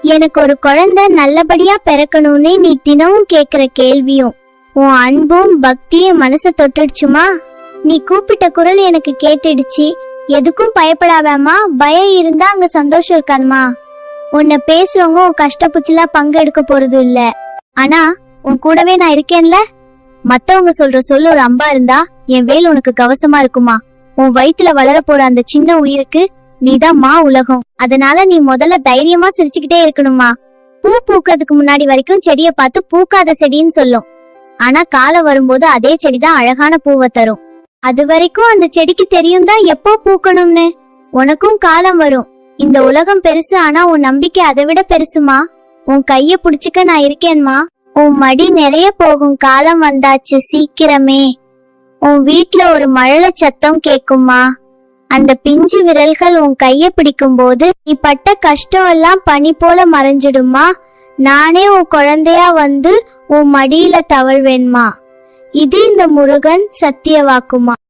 எனக்கு ஒரு குழந்தை நல்லபடியா பிறக்கணும்னு நீ தினமும் கேக்குற கேள்வியும் உன் அன்பும் பக்தியும் மனச தொட்டுடுச்சுமா. நீ கூப்பிட்ட குரல் எனக்கு கேட்டுடுச்சு. எதுக்கும் பயப்படாதம்மா. பயம் இருந்தா அங்க சந்தோஷம் இருக்காதுமா. உன்னை பேசுறவங்க உன் கஷ்டப்புச்சுல பங்கெடுக்க போறது இல்ல. ஆனா உன் கூடவே நான் இருக்கேன்ல. மத்தவங்க சொல்ற சொல்லு ஒரு அம்பா இருந்தா என் வேல் உனக்கு கவசமா இருக்குமா. உன் வயித்துல வளர போற அந்த சின்ன உயிருக்கு நீதான் மா உலகம். அதனால நீ முதல்ல தைரியமா சிரிச்சுக்கிட்டே இருக்கணுமா. பூ பூக்கிறதுக்கு முன்னாடி வரைக்கும் செடிய பார்த்து பூக்காத செடின்னு சொல்லும். ஆனா காலம் வரும்போது அதே செடிதான் அழகான பூவை தரும். அது வரைக்கும் அந்த செடிக்கு தெரியும் தான் எப்போ பூக்கணும்னு. உனக்கும் காலம் வரும். இந்த உலகம் பெருசு, ஆனா உன் நம்பிக்கை அதை விட பெருசுமா. உன் கைய புடிச்சுக்க நான் இருக்கேன்மா. உன் மடி நிறைய போகும் காலம் வந்தாச்சு சீக்கிரமே. உன் வீட்ல ஒரு மழல சத்தம் கேக்குமா. அந்த பிஞ்சு விரல்கள் உன் கைய பிடிக்கும் போது நீ பட்ட கஷ்டம் எல்லாம் பனி போல மறைஞ்சிடுமா. நானே உன் குழந்தையா வந்து உன் மடியில தவழ்வேன்மா. இது இந்த முருகன் சத்திய வாக்குமா.